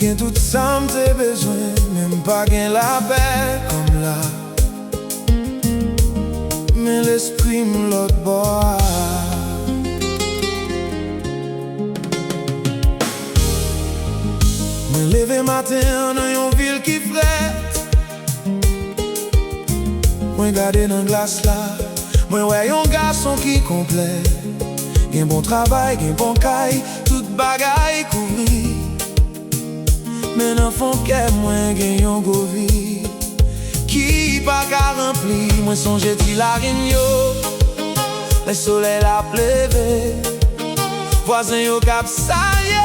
Gen tout ça m'te besoin, même pas gen la paix comme là. Mais l'esprit m'l'autre bois. Me lever matin dans yon ville qui frette. Moi gade dans glace là, moi ouais yon garçon qui complet. Gen bon travail, gen bon caille, tout bagay couvri. Mais nan fond que moi gen yon go vie qui pas ka rempli. Moi songe ti la yo, le soleil la pleve, voisin yo k'ap saye,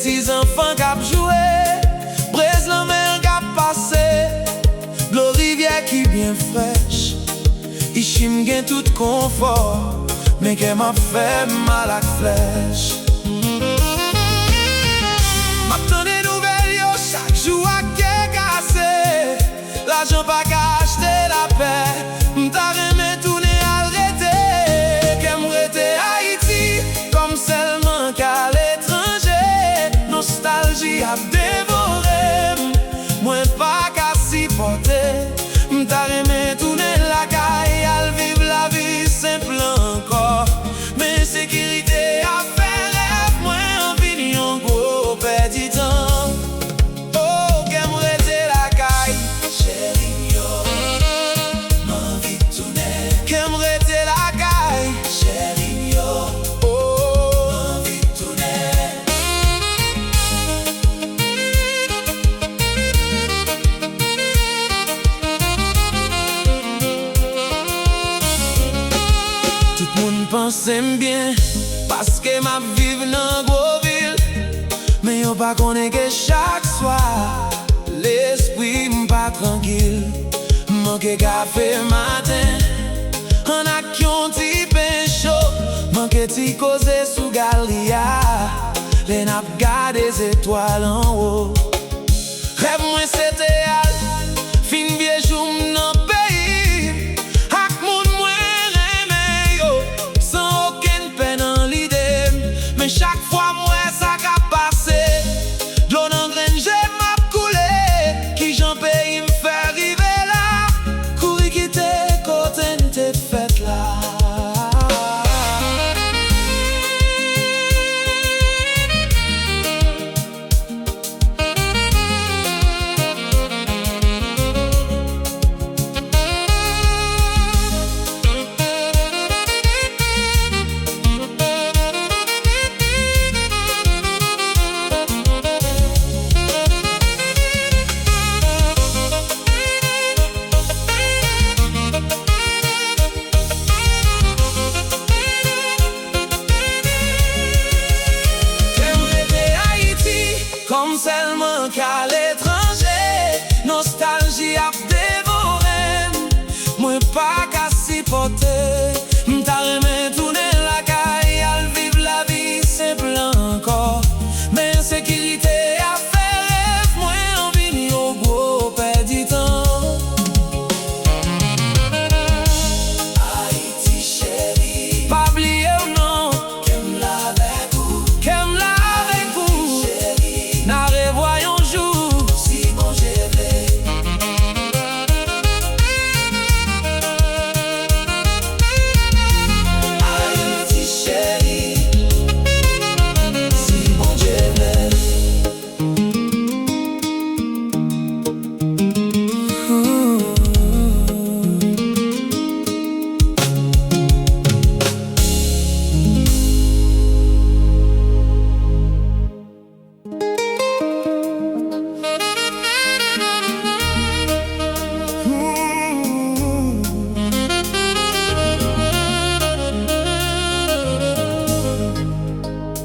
tis enfants k'ap jouer, braise la mer k'ap passe, l'eau rivière qui bien fraîche. Ici m'gen tout confort, mais qu'elle m'a fait mal à flèche. L'argent pas qu'à acheter la paix. M'ta remè tourner à l'arrêter. Qu'aime rete Haïti comme seulement qu'à l'étranger. Nostalgie a dévoré, moi pas qu'à s'y porter. M'ta remè tourner la caille, à vivre la vie simple encore. Mais sécurité a fait rêve, moi envie yon gros petit temps. Pensez bien, parce que ma vive dans gros ville. Mais yo pas connaît que chaque soir l'esprit m'pas tranquille. Manque café matin, on a qu'un petit pain chaud. Manque ti cause sous galia, les nappes gardent des étoiles en haut. Rêve moi c'était al, fin vieux jour m'nan pays. Ak moun chaque fois moi ça qu'a passé, l'eau dans graine j'ai m'a coulé. Qui j'en paye me fait arriver là, courir quitter côté n'était fait là. Comme seulement qu'à l'étranger, nostalgie a dévoré, moi pas qu'à s'y porter. M'ta remè tourner la caille, à vivre la vie simple encore. Mais sécurité a fait rêve, moi envie au gros petit temps. Haïti chérie, pas oublier ou non, qu'aime la avec vous, qu'aime la avec vous. Na revoyons jour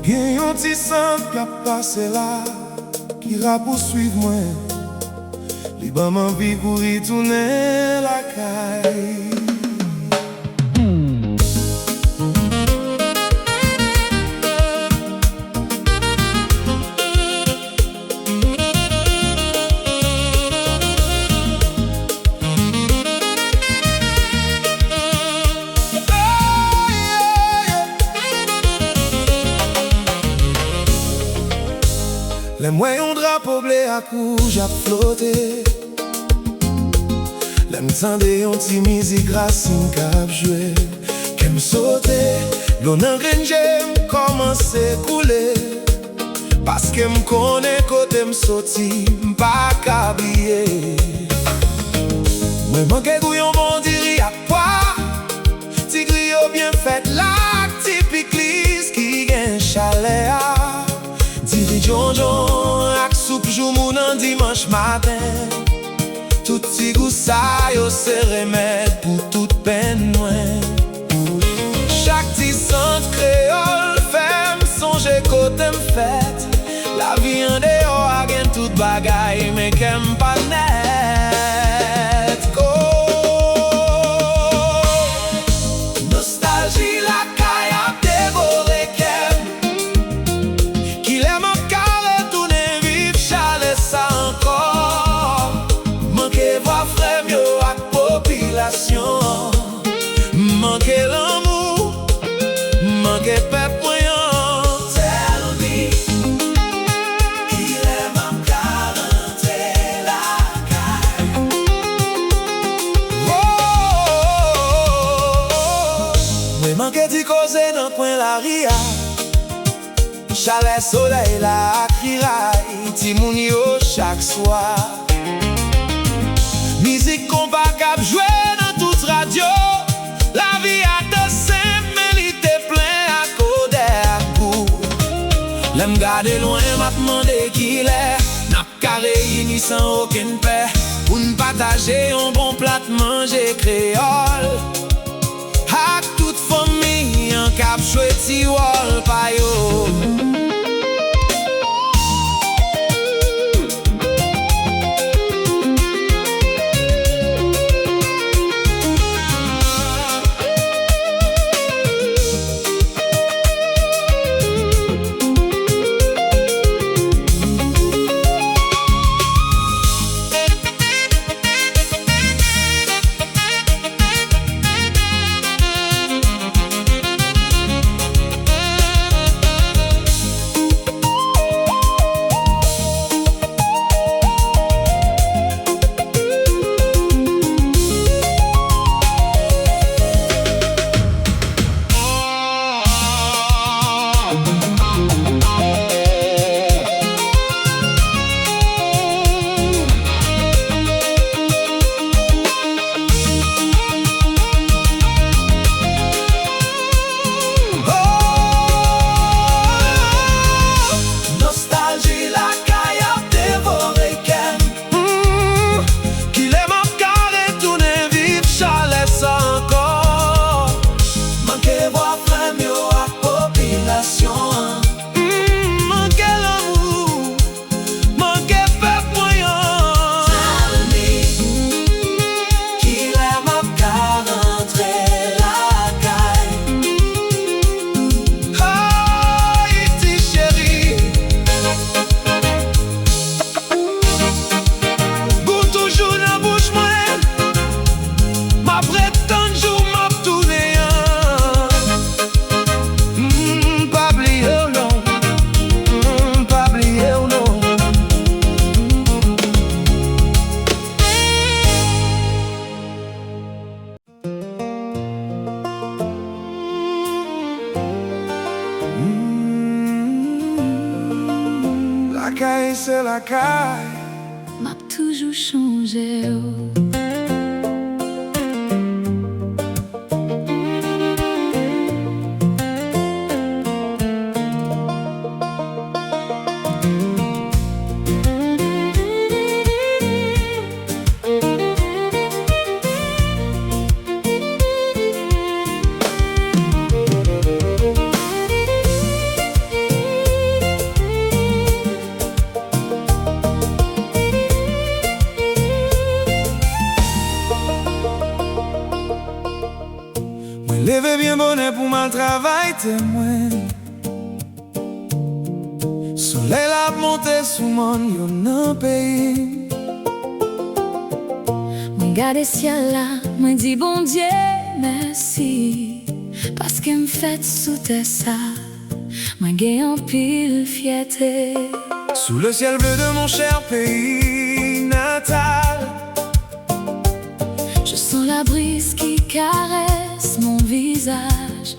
Gen yon ti sant ka pase la, ki ra poursuiv mwen, li ba m'envi pou ritounen la kay. Lèm wè yon drapo ble ak rouj ap flote, lèm tande yon ti mizik rasin kap jwe, kem sote, lò nan grenje m komanse koule, paske m kone kote m soti, m pa kabliye. Mwen manke gouyon bondiri ak pwa, ti griyo bien fet lak, ti piklis ki gen chale a. Diri jonjon ak soup joumou nan dimanche matin, tout ti gousa yo se remèd pou tout pen nouen. Chak ti sant kreol fèm sonje kote m fèt, la vi an deyo agen tout bagay men kem pa net. Nostalji la kay ap devore kem, ki lem ap kare tounen viv chale sa ankor. Manke vwa frem yo ak popilasyon, manke l'amou, manke pep mwen. Tell me, ki lem ap kare rentre la kay. Mwen manke di koze nan kwen la ria, chale soleil la ak riray, ti moun yo chak swa. Mizik kon pa kap jwe nan tout radio, la vi a te semp men li te plen ak ode ak gou. Lem gade loin map mande ki lè, nap ka reyni san oken pe, pou n'pataje yon bon plat manje kreol, ak tout fomi an kap chwe ti wol payo. La kay se la kay, m'a toujou chanje ou. mal travail témoin. Soleil la monté sous mon yo nan pays. Moi gade ciel là, moi dis bon Dieu merci. Parce que me fait sous tes ça, moi gagne en pile fierté. Sous le ciel bleu de mon cher pays natal, je sens la brise qui caresse mon visage.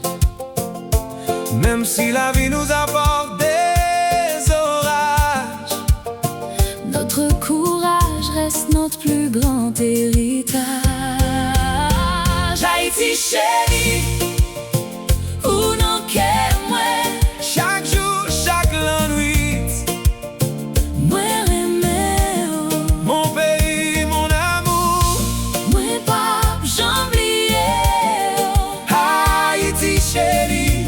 Même si la vie nous apporte des orages, notre courage reste notre plus grand héritage. Haïti chérie, où non qu'est moi, chaque jour, chaque nuit, moi remets mon pays, mon amour, moi pas j'oublie. Haïti chérie,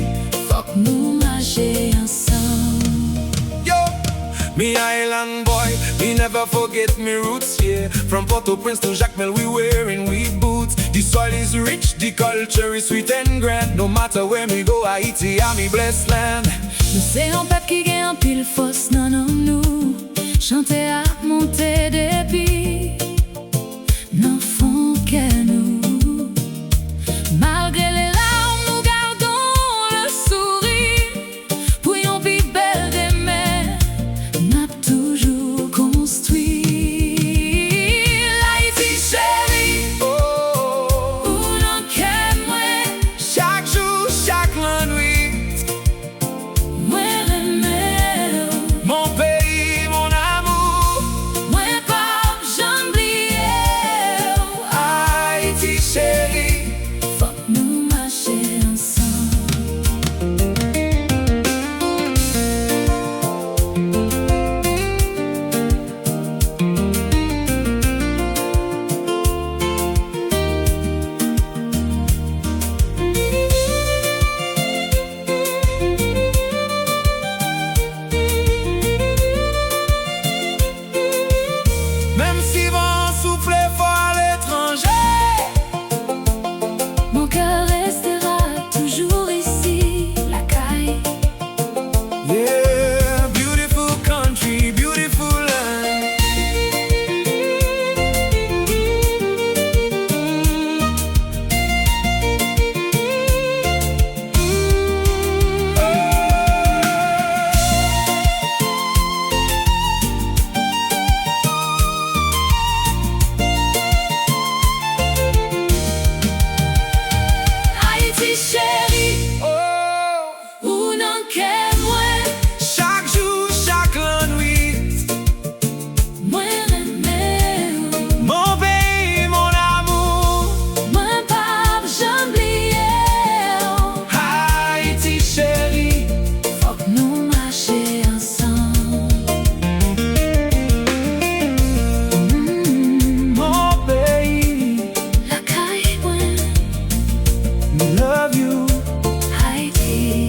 Faut que nous marcher ensemble. yo, me island boy, me never forget me roots, yeah. From Port-au-Prince to Jacmel, we wearing we boots. The soil is rich, the culture is sweet and grand. No matter where me go, Haiti, I'm me blessed land. Nous c'est un peuple qui gagne en pile force, non non nous. Chanter à monter depuis, n'en font que nous. Malgré les larmes, nous gardons le sourire. Pour une vie belle des mers, n'a toujours construit. Haïti chérie, Oh, où l'on qu'est moi, chaque jour, chaque nuit, moi remets. mon pays, mon amour, Moi pas j'oublie. Haïti chérie. Faut que nous marcher ensemble. Même si vent souffle fort à l'étranger, Mon cœur restera toujours ici, la caille. yeah, beautiful country, beautiful land. Haïti chérie, Oh, où n'en qu'est moi, chaque jour, chaque nuit, moi remets. mon pays, mon amour, Moi pas j'oublie. Haïti chérie. Faut que nous marcher ensemble. Mon pays, La caille, moi, we love you. Haïti.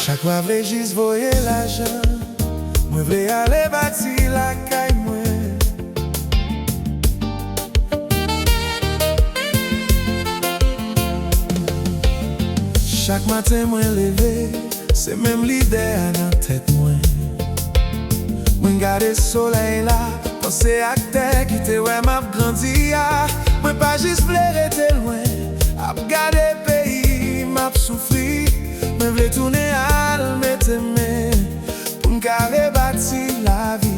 Chaque fois vle juste voyer l'argent, moi vle aller bâtir la caille moi. Chaque matin moi levé, c'est même l'idée dans tête moi. Moi garder soleil là, penser à terre qui te ouais m'a grandi ah. Moi pas juste vle rester loin, à regarder pays m'a souffrir. Moi vle tourner à mettre main pour m'carrer bâtir la vie.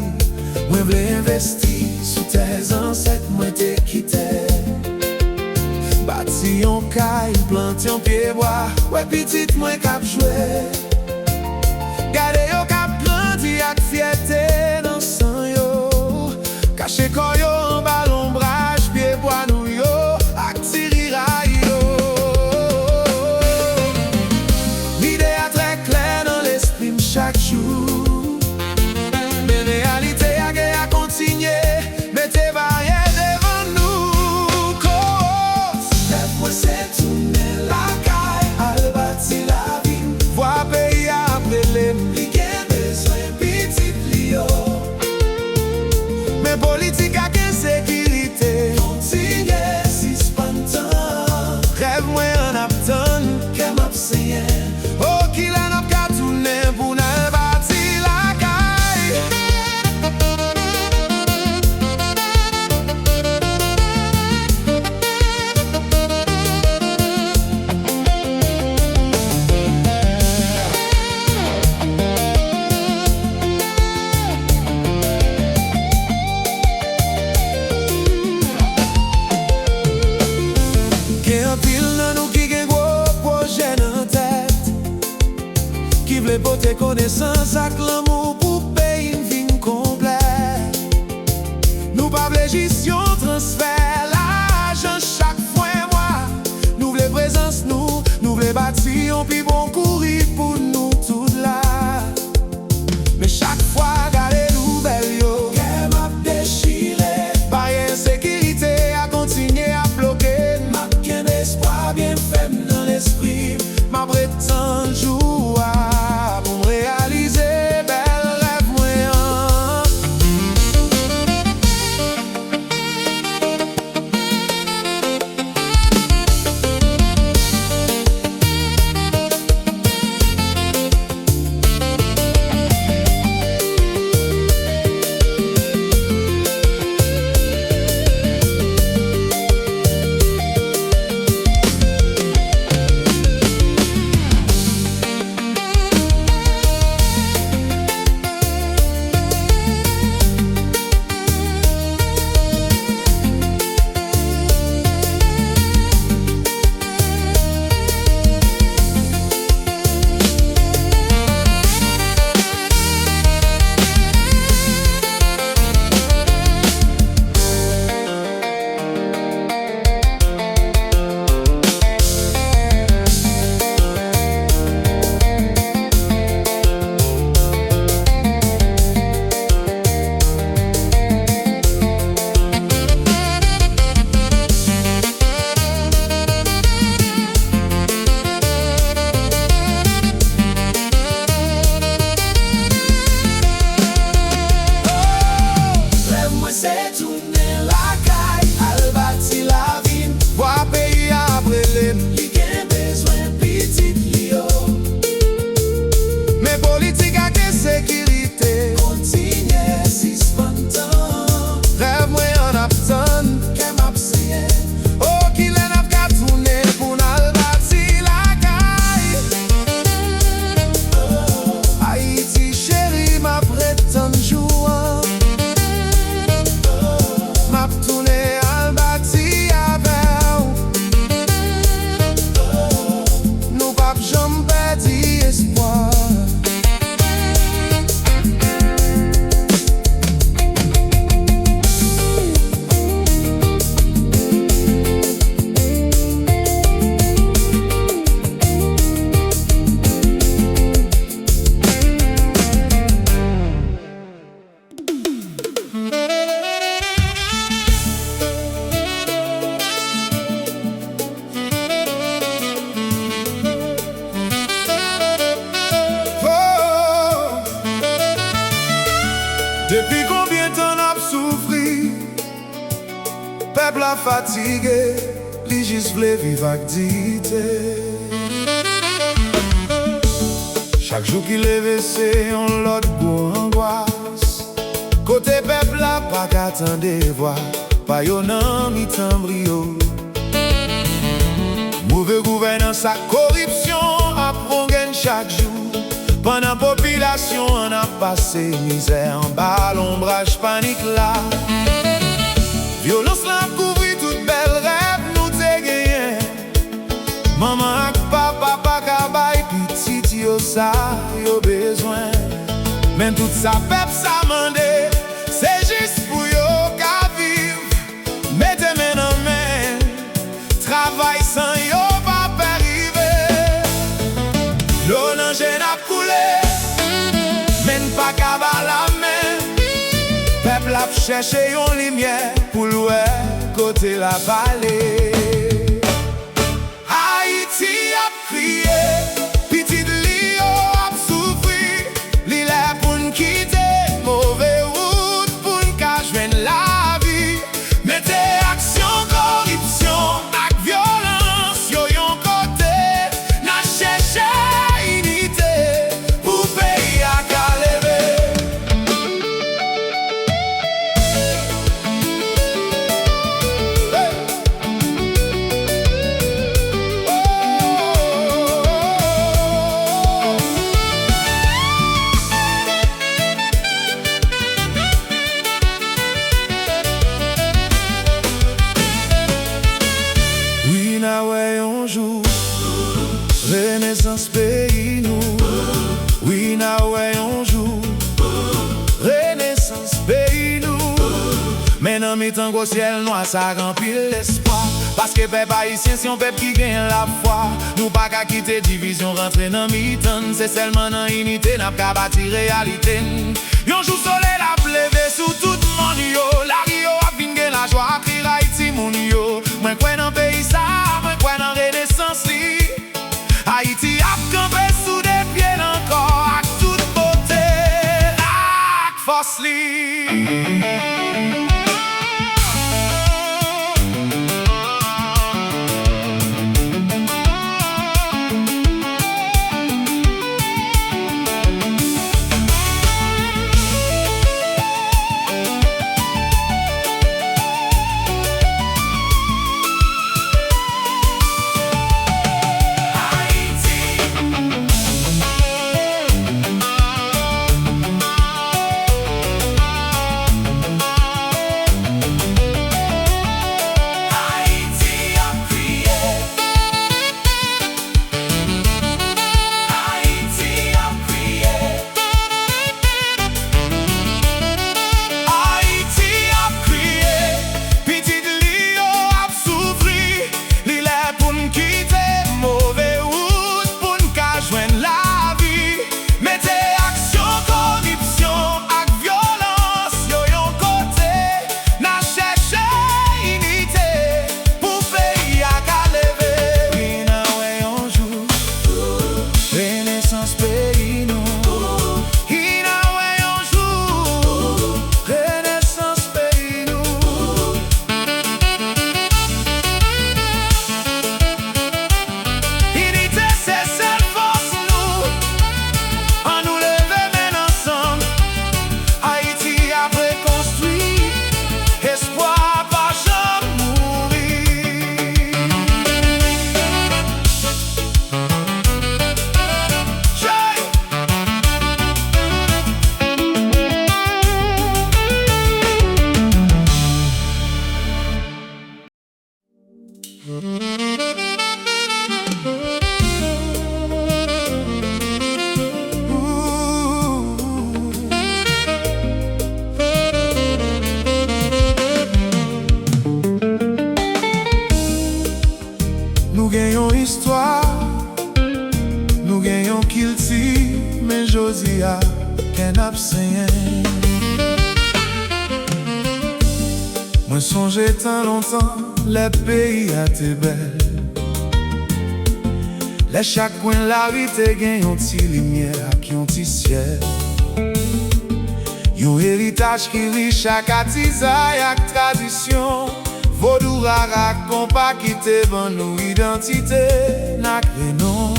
Moi vle investir sous tes ancêtres moi te quitté. Bâti yon caille, planté yon pied bois, ouais petite moi cap jouer. Gade yo cap grandi ak fierté. Caché quand yo en bas l'ombrage, pied bois nous yo, ak tiri ray yo. L'idée a très clair dans l'esprit chaque jour. Mais réalité a gué à continuer, mettez barrière devant nous. Cause, moi c'est tourner la caille, al bâti la vie. Voir pays après les m'pliquer besoin petit plio. Mais politique a qu'une sécurité, continue si spontan. Rêve moi en abton, qu'elle m'abseye. Oh, qu'il en a qu'à tourner pour n'al bâti la caille. Qu'un pile nan nous qui gen gros projet dans tête, qui vle porter connaissance ak l'amour pour payer une vie complète. Nous pas vle gestion transfert l'argent chaque fois mois. Nous vle présence nous vle bâtir un pi bon courir pour nous tout là. Mais chaque fois garder nouvelle yo, qu'elle m'a déchiré. Par insécurité à continuer à bloquer. M'a qu'un espoir bien faible dans l'esprit. Ma prétend jour pour me réaliser bel rêve moyen. Depuis combien de temps n'a souffri? Peuple a fatigué, li juste vle vivre ak dignité. Chaque jour qui lève c'est un lot pour angoisse. Côté peuple a pas qu'attendre voir, pas yon nan mi tan brio. Mauvais gouvernance à corruption a pronguen chaque jour. Pendant population on a passé misère en bas l'ombrage panique là. Violence la couvri toute belle rêve nous te gagné. Maman ak papa pa kabay petit yo sa yo besoin. Mais tout ça peuple ça mandé, c'est juste pour yo chercher une lumière pour louer côté la vallée. Haïti a crié, petit Lio a souffert, l'île est pour nous quitter, mauvais route pour nous joindre la vie. Mettez action, corruption, ak violence, yo yon côté, n'a cherché unité pour pays à lever. Oui, na ouais un jour, Renaissance pays nous. Oui, na ouais un jour, Renaissance pays nous. Mais dans mes temps au ciel noir, ça remplit l'espoir. Parce que peuple haïtien, si on peuple qui gagne la foi. Nous pas qu'à quitter division, rentrer dans mi-temps. C'est seulement dans l'unité, n'a pas bâti réalité. Yon jour soleil la pleve sous tout le monde yo. La Rio a vingé la joie, cri Haïti mon yo. Moi quoi dans pays ça, moi quoi dans Renaissance li. Haïti a campé sous des pieds encore. Ak toute beauté, ak force li. Nous gagnons histoire, nous gagnons kilti, mais Josia qu'un absent. Moi songeais tant longtemps, le pays a été belle. Les chaque coin la rue te gagne un petit lumière, qui un petit ciel. Yon héritage qui riche à katiza et tradition. Vodou rara compas qui te ban nous identité n'a non.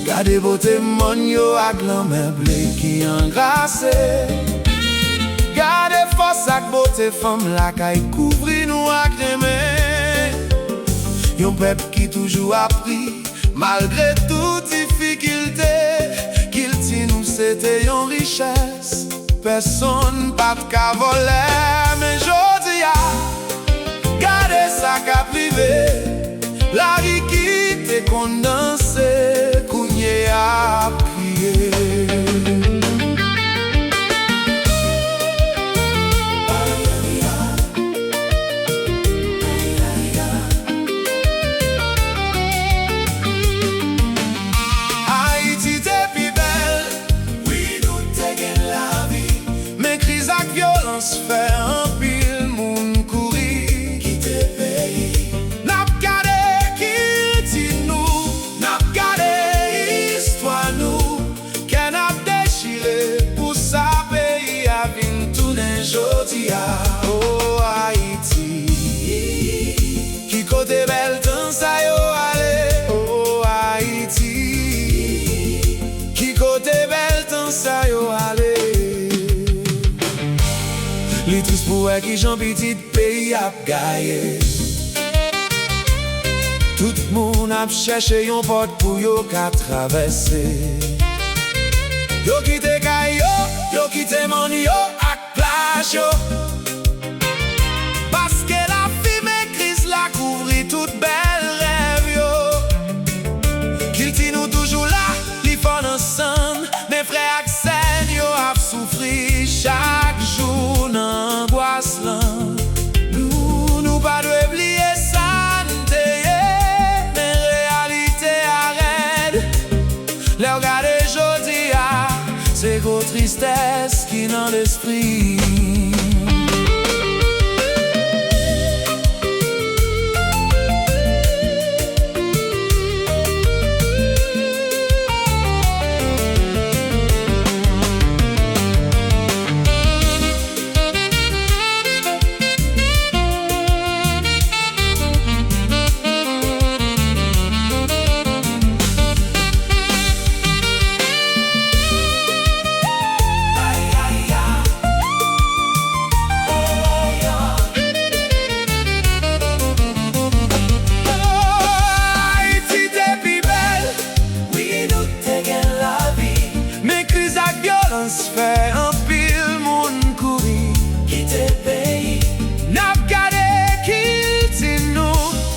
Gade beauté mon yo ak l'homme blé qui engrassé. Gade force ak beauté femme la kay couvri nous ak remè. Yon peuple qui toujours appris malgré toute difficulté. Qu'il ti nous c'était yon richesse. Personne pas qu'à voler, mais jodi a gardez sa ka privé. La vie qui te condensé, kounye a prié. Haïti te pi belle, oui nous te gen la vie. Mais crise ak violence ouais qui j'en petit pays a gaillé. Tout moun ap cherché yon porte pour yo ka traverser. Yo kite kay yo kite mon yo ak plage yo. Parce que la fumée crise la couvri toute belle rêve yo. Qu'il ti nous toujours là, li fon ensemble. Mes frères ak sèn yo ap souffri chaque jour n'angoisse là. Nous pas dwe oublier ça n'teye, mais réalité arrête. Les regarder jodi a, c'est gros tristesse qui dans l'esprit. Fait un pile moun kouri quitte pays. N'ap gade kil ti nou,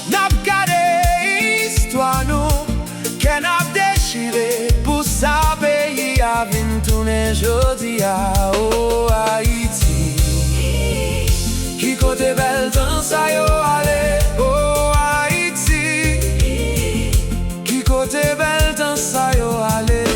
n'ap gade histoire nou, ken ap déchiré pour sa pays a vin tourner jodi a. Oh Haïti, qui côté bel temps sa yo ale. Oh Haïti, qui côté bel temps sa yo ale.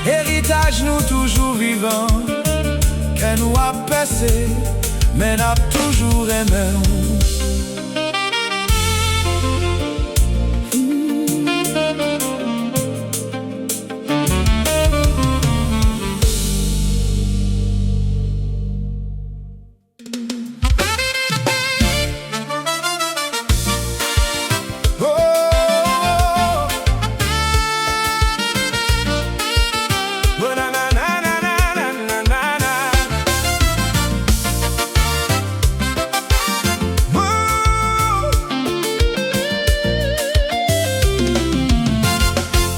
Héritage nous toujours vivant, qu'elle nous a percé, mais n'a toujours aimé.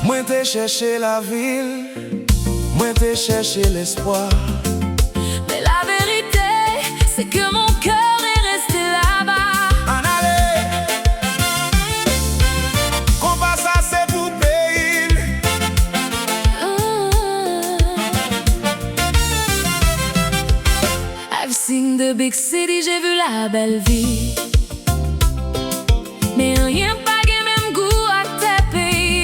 Moi t'ai cherché la ville, moi t'ai cherché l'espoir. Mais la vérité, c'est que mon cœur est resté là-bas. En aller, qu'on passe à ces poupées. I've seen the big city, j'ai vu la belle vie. Mais rien pas que même goût à tes pays.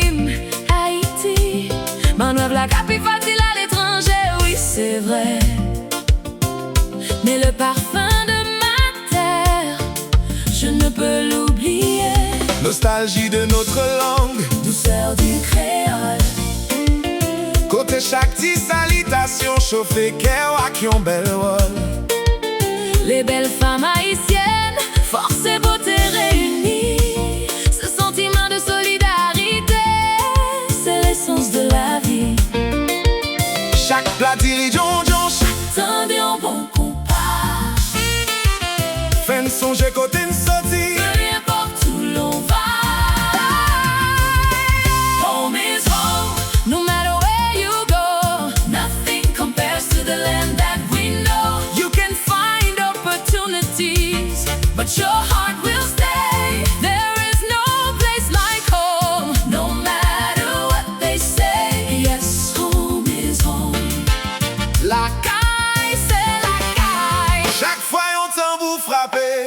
Haïti, manœuvre la capi facile à l'étranger, oui c'est vrai. Mais le parfum de ma terre, je ne peux l'oublier. Nostalgie de notre langue, douceur du créole. Côté chaque petite salutation, chauffé cœur à qui on belle rôle. Les belles femmes haïtiennes, force et beauté réunies. Ce sentiment de solidarité, c'est l'essence de la vie. Chaque plat dirige tendez en bon compas. fin de songer côté une sortie. Peu importe où l'on va, home is home. No matter where you go, nothing compares to the land that we know. You can find opportunities, but your heart will stay. There is no place like home, no matter what they say. Yes, home is home. La Caille, c'est la caille. chaque fois on tambour frappé.